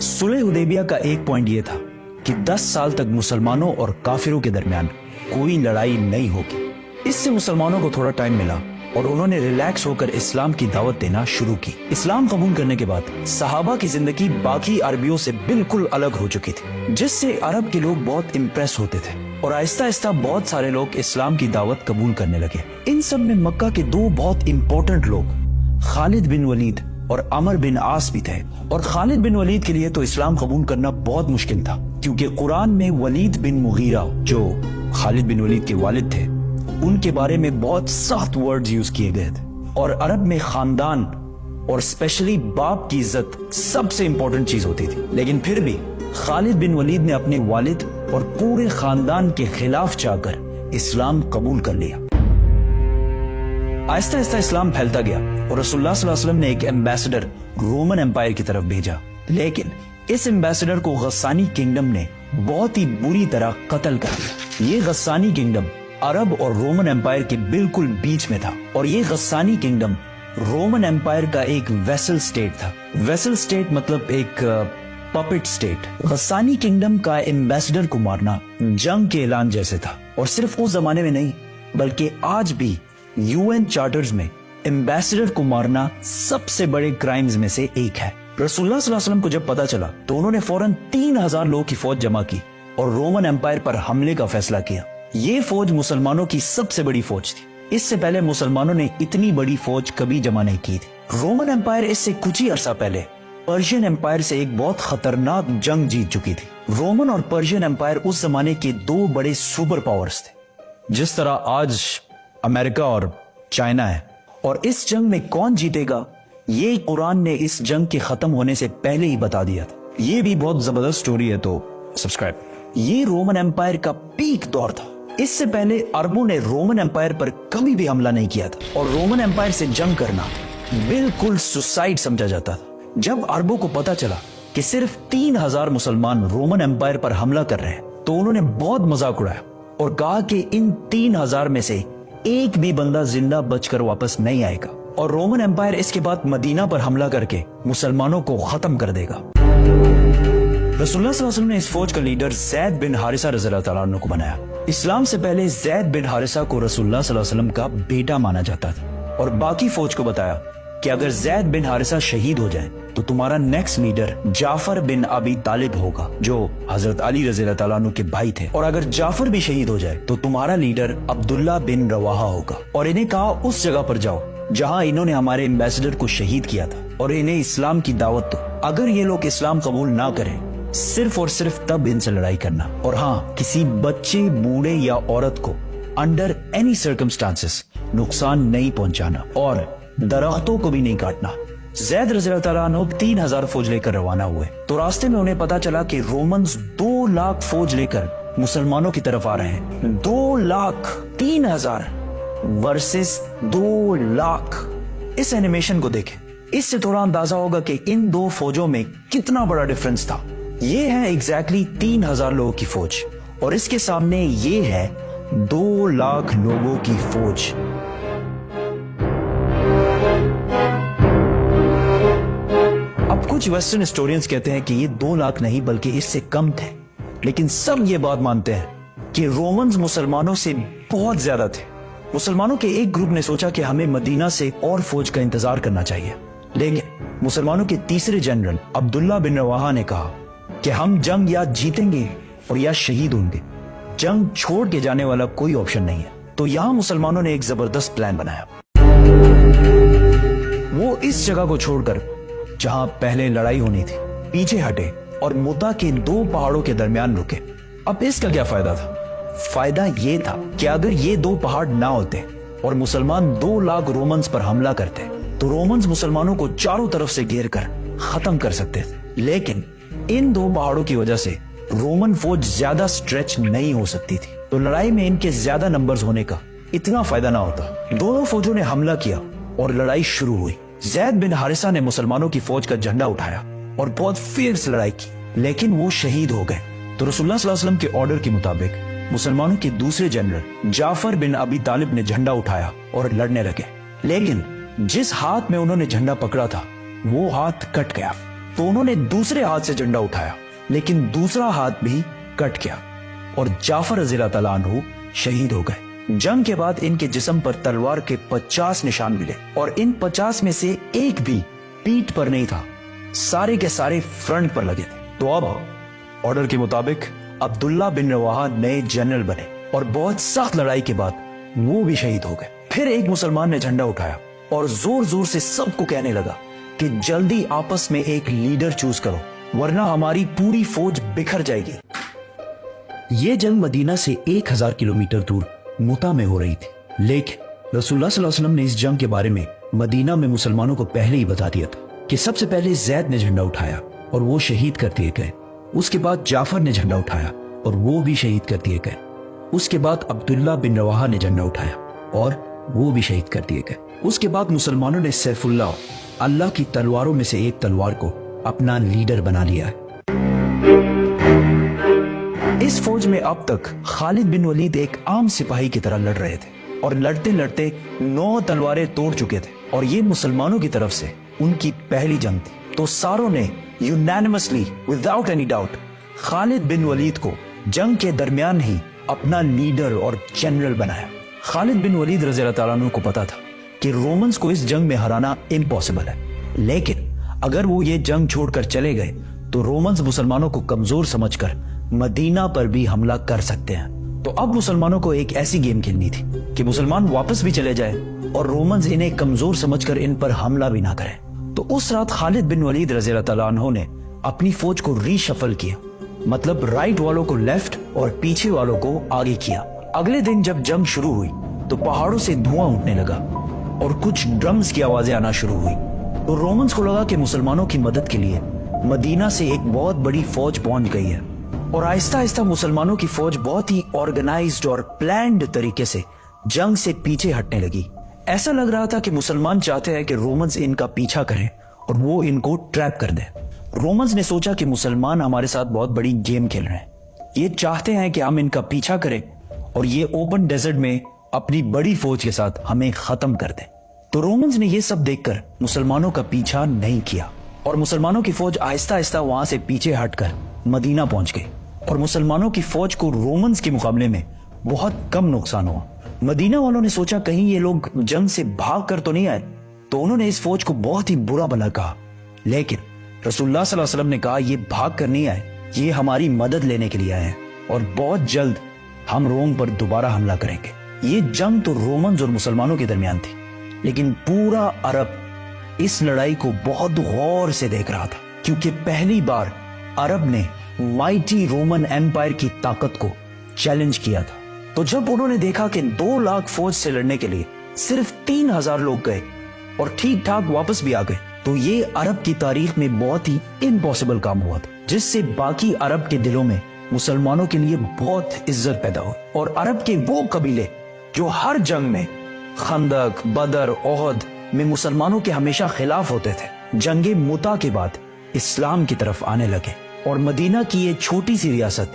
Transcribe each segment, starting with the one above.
सुलह हुदैबिया का एक पॉइंट ये था कि 10 साल तक मुसलमानों और काफिरों के दरमियान कोई लड़ाई नहीं होगी। इससे मुसलमानों को थोड़ा टाइम मिला और उन्होंने रिलैक्स होकर इस्लाम की दावत देना शुरू की। इस्लाम कबूल करने के बाद सहाबा की जिंदगी बाकी अरबियों से बिल्कुल अलग हो चुकी थी, जिससे अरब के लोग बहुत इम्प्रेस होते थे और आहिस्ता आहिस्ता बहुत सारे लोग इस्लाम की दावत कबूल करने लगे। इन सब में मक्का के दो बहुत इम्पोर्टेंट लोग खालिद बिन वलीद और अमर बिन आस भी थे। और खालिद बिन वलीद के लिए तो इस्लाम कबूल करना बहुत मुश्किल था, क्योंकि कुरान में वलीद बिन मुगीरा, जो खालिद बिन वलीद के वालिद थे, उनके बारे में बहुत सख्त वर्ड्स यूज किए गए थे। और अरब में खानदान और स्पेशली बाप की इज्जत सबसे इंपॉर्टेंट चीज होती थी। लेकिन फिर भी खालिद बिन वलीद ने अपने वालिद और पूरे खानदान के खिलाफ जाकर इस्लाम कबूल कर लिया। आहिस्ता आहिस्ता इस्लाम फैलता गया और रसूलुल्लाह सल्लल्लाहु अलैहि वसल्लम ने एक एम्बेसडर रोमन एम्पायर की तरफ भेजा। लेकिन इस एम्बेसडर को गस्सानी किंगडम ने बहुत ही बुरी तरह कत्ल कर दिया। ये गस्सानी किंगडम अरब और रोमन एम्पायर के बिल्कुल बीच में था और ये गस्सानी किंगडम रोमन एम्पायर का एक वेसल स्टेट था। वेसल स्टेट मतलब एक पपेट स्टेट। गस्सानी किंगडम का एम्बेसडर को मारना जंग के ऐलान जैसे था। और सिर्फ उस जमाने में नहीं, बल्कि आज भी यूएन चार्टर्स में एम्बेसडर को मारना सबसे बड़े क्राइम्स में से एक है। रसूलुल्लाह सल्लल्लाहु अलैहि वसल्लम को जब पता चला तो उन्होंने फौरन 3000 लोगों की फौज जमा की और रोमन एम्पायर पर हमले का फैसला किया। ये फौज मुसलमानों की सबसे बड़ी फौज थी। इससे पहले मुसलमानों ने इतनी बड़ी फौज कभी जमा नहीं की थी। रोमन एम्पायर इससे कुछ ही अरसा पहले पर्शियन एम्पायर से एक बहुत खतरनाक जंग जीत चुकी थी। रोमन और पर्शियन एम्पायर उस जमाने के दो बड़े सुपर पावर्स थे, जिस तरह आज अमेरिका और चाइना है। और इस जंग में कौन जीतेगा ये कुरान ने इस जंग के खत्म होने से पहले ही बता दिया था। ये भी बहुत जबरदस्त स्टोरी है, तो सब्सक्राइब। ये रोमन एम्पायर का पीक दौर था। इससे पहले अरबों ने रोमन एम्पायर पर कभी भी हमला नहीं किया था और रोमन एम्पायर से जंग करना बिल्कुल सुसाइड समझा जाता था। जब अरबों को पता चला कि सिर्फ 3000 मुसलमान रोमन एम्पायर पर हमला कर रहे हैं, तो उन्होंने बहुत मजाक उड़ाया और कहा कि इन 3000 में से एक भी बंदा जिंदा बचकर वापस नहीं आएगा और रोमन एम्पायर इसके बाद मदीना पर हमला करके मुसलमानों को खत्म कर देगा। रसूलुल्लाह सल्लल्लाहु अलैहि वसल्लम ने इस फौज का लीडर ज़ैद बिन हारिसा रज़ियल्लाहु तआला अन्हु को बनाया। इस्लाम से पहले ज़ैद बिन हारिसा को रसूलुल्लाह सल्लल्लाहु अलैहि वसल्लम का बेटा माना जाता था और बाकी फौज को बताया कि अगर ज़ैद बिन हारिसा शहीद हो जाए तो तुम्हारा नेक्स्ट लीडर जाफर बिन अबी तालिब होगा, जो हजरत अली रज़ियल्लाहु तआला अन्हु के भाई थे। और अगर जाफर भी शहीद हो जाए तो तुम्हारा लीडर अब्दुल्ला बिन रवाहा होगा। और इन्हें कहा उस जगह पर जाओ जहां इन्होंने हमारे एम्बेसडर को शहीद किया था और इन्हें इस्लाम की दावत दो। अगर ये लोग इस्लाम कबूल ना करें, सिर्फ और सिर्फ तब इनसे लड़ाई करना। और हाँ, किसी बच्चे, बूढ़े या औरत को अंडर एनी सर्कमस्टांसेस नुकसान नहीं पहुंचाना और दरख्तों को भी नहीं काटना। ज़ैद रज़ियल्लाहु तआला अन्हु 3000 फौज लेकर रवाना हुए तो रास्ते में उन्हें पता चला कि रोमन्स 2 लाख फौज लेकर मुसलमानों की तरफ आ रहे हैं। 2 लाख, 3000 वर्सेस 2 लाख। इस एनिमेशन को देखें, इससे थोड़ा अंदाजा होगा कि इन दो फौजों में कितना बड़ा डिफरेंस था। ये है एग्जैक्टली 3000 लोगों की फौज और इसके सामने ये है 2 लाख लोगों की फौज। अब कुछ वेस्टर्न हिस्टोरियंस कहते हैं कि ये 2 लाख नहीं बल्कि इससे कम थे, लेकिन सब ये बात मानते हैं कि रोमन्स मुसलमानों से बहुत ज्यादा थे। मुसलमानों के एक ग्रुप ने सोचा कि हमें मदीना से और फौज का इंतजार करना चाहिए, लेकिन मुसलमानों के तीसरे जनरल अब्दुल्ला बिन रवाहा ने कहा कि हम जंग या जीतेंगे और या शहीद होंगे, जंग छोड़ के जाने वाला कोई ऑप्शन नहीं है। तो यहां मुसलमानों ने एक जबरदस्त प्लान बनाया। वो इस जगह को छोड़कर जहां पहले लड़ाई होनी थी पीछे हटे और मुता के 2 पहाड़ों के दरमियान रुके। अब इसका क्या फायदा था? फायदा ये था कि अगर ये 2 पहाड़ ना होते और मुसलमान 2 लाख रोमन्स पर हमला करते तो रोमन्स मुसलमानों को चारों तरफ से घेर कर खत्म कर सकते थे। लेकिन इन 2 पहाड़ों की वजह से रोमन फौज ज्यादा स्ट्रेच नहीं हो सकती थी, तो लड़ाई में इनके ज्यादा नंबर्स होने का इतना फायदा ना होता। दोनों फौजों ने हमला किया और लड़ाई शुरू हुई। ज़ैद बिन हारिसा ने मुसलमानों की फौज का झंडा उठाया और बहुत फियर्स लड़ाई की, लेकिन वो शहीद हो गए। तो रसूलुल्लाह सल्लल्लाहु अलैहि वसल्लम के ऑर्डर के मुताबिक मुसलमानों के दूसरे जनरल जाफर बिन अबी तालिब ने झंडा उठाया और लड़ने लगे। लेकिन जिस हाथ में उन्होंने झंडा पकड़ा था वो हाथ कट गया। तो उन्होंने दूसरे हाथ से झंडा उठाया, लेकिन दूसरा हाथ भी कट गया और जाफर रज़ी अल्लाह तआला अन्हु शहीद हो गए। जंग के बाद इनके जिस्म पर तलवार के 50 निशान मिले और इन 50 में से एक भी पीठ पर नहीं था, सारे के सारे फ्रंट पर लगे थे। तो अब ऑर्डर के मुताबिक अब्दुल्ला बिन रवाहा नए जनरल बने और बहुत सख्त लड़ाई के बाद वो भी शहीद हो गए। फिर एक मुसलमान ने झंडा उठाया और जोर जोर से सबको कहने लगा कि जल्दी आपस में एक लीडर चूज करो, वरना हमारी पूरी फौज बिखर जाएगी। ये जंग मदीना से 1000 किलोमीटर दूर मुता में हो रही थी, लेकिन रसूलुल्लाह सल्लल्लाहु अलैहि वसल्लम ने इस जंग के बारे में मदीना में मुसलमानों को पहले ही बता दिया था कि सबसे पहले जैद ने झंडा उठाया और वो शहीद कर दिए गए। उसके बाद जाफर ने झंडा उठाया और वो भी शहीद कर दिए गए। उसके बाद अब्दुल्ला बिन रवाहा ने झंडा उठाया और वो भी शहीद कर दिए गए। उसके बाद मुसलमानों ने सैफुल्लाह, अल्लाह की तलवारों में से एक तलवार को अपना लीडर बना लिया है। इस फौज में अब तक खालिद बिन वलीद एक आम सिपाही की तरह लड़ रहे थे और लड़ते लड़ते 9 तलवारें तोड़ चुके थे और ये मुसलमानों की तरफ से उनकी पहली जंग थी। तो सारों ने unanimously without any doubt Khalid bin Walid को जंग के दरमियान ही अपना लीडर और जनरल बनाया। खालिद बिन वलीद रज़ी अल्लाह तआला अन्हु को पता था कि रोमन्स को इस जंग में हराना इम्पॉसिबल है, लेकिन अगर वो ये जंग छोड़कर चले गए तो रोमन्स मुसलमानों को कमजोर समझकर मदीना पर भी हमला कर सकते हैं। तो अब मुसलमानों को एक ऐसी गेम खेलनी थी कि मुसलमान वापस भी चले जाए और रोमन्स इन्हें कमजोर समझकर इन पर हमला भी ना करें। तो उस रात खालिद बिन वलीद रज़ी अल्लाह तआला अन्हु ने अपनी फौज को रीशफल किया, मतलब राइट वालों को लेफ्ट और पीछे वालों को आगे किया। अगले दिन जब जंग शुरू हुई तो पहाड़ों से धुआं उठने लगा और कुछ ड्रम्स की आवाजें आना शुरू हुई। तो रोमन्स को लगा कि मुसलमानों की मदद के लिए मदीना से एक बहुत बड़ी फौज पहुंच गई है और आहिस्ता आहिस्ता मुसलमानों की फौज बहुत ही ऑर्गेनाइज्ड और प्लान्ड तरीके से जंग से पीछे हटने लगी। ऐसा लग रहा था कि मुसलमान चाहते हैं कि रोमन्स इनका पीछा करें और वो इनको ट्रैप कर दे। रोमन्स ने सोचा कि मुसलमान हमारे साथ बहुत बड़ी गेम खेल रहे हैं, ये चाहते हैं कि हम इनका पीछा करें और ये ओपन डेजर्ट में अपनी बड़ी फौज के साथ हमें खत्म कर दें। तो रोमन्स ने ये सब देखकर मुसलमानों का पीछा नहीं किया और मुसलमानों की फौज आहिस्ता आहिस्ता वहां से पीछे हटकर मदीना पहुंच गई और मुसलमानों की फौज को रोमन्स के मुकाबले में बहुत कम नुकसान हुआ। मदीना वालों ने सोचा कहीं ये लोग जंग से भाग कर तो नहीं आए, तो उन्होंने इस फौज को बहुत ही बुरा भला कहा। लेकिन रसूलुल्लाह सल्लल्लाहु अलैहि वसल्लम ने कहा ये भाग कर नहीं आए, ये हमारी मदद लेने के लिए आए हैं और बहुत जल्द हम रोम पर दोबारा हमला करेंगे। ये जंग तो रोमन्स और मुसलमानों के दरमियान थी, लेकिन पूरा अरब इस लड़ाई को बहुत गौर से देख रहा था, क्योंकि पहली बार अरब ने माइटी रोमन एम्पायर की ताकत को चैलेंज किया था। तो जब उन्होंने देखा कि 2 लाख फौज से लड़ने के लिए सिर्फ 3000 लोग गए और ठीक ठाक वापस भी आ गए, तो ये अरब की तारीख में बहुत ही इम्पॉसिबल काम हुआ था, जिससे बाकी अरब के दिलों में मुसलमानों के लिए बहुत इज्जत पैदा हुई। और अरब के वो कबीले जो हर जंग में खंदक, बदर, ओहद में मुसलमानों के हमेशा खिलाफ होते थे, जंगे मुता के बाद इस्लाम की तरफ आने लगे और मदीना की ये छोटी सी रियासत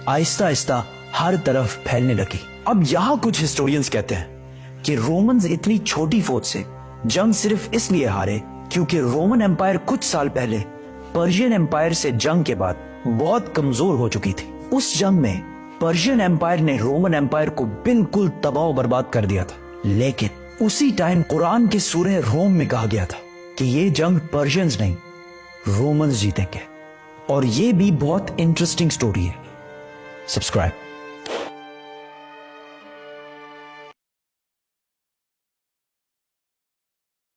आहिस्ता आहिस्ता हर तरफ फैलने लगी। अब यहाँ कुछ हिस्टोरियंस कहते हैं कि रोमन्स इतनी छोटी फौज से जंग सिर्फ इसलिए हारे क्योंकि रोमन एम्पायर कुछ साल पहले पर्शियन एम्पायर से जंग के बाद बहुत कमजोर हो चुकी थी। उस जंग में पर्शियन एम्पायर ने रोमन एम्पायर को बिल्कुल तबाह बर्बाद कर दिया था, लेकिन उसी टाइम कुरान के सूरह रोम में कहा गया था कि ये जंग पर्शियंस नहीं रोमन्स जीतेंगे। और ये भी बहुत इंटरेस्टिंग स्टोरी है। सब्सक्राइब।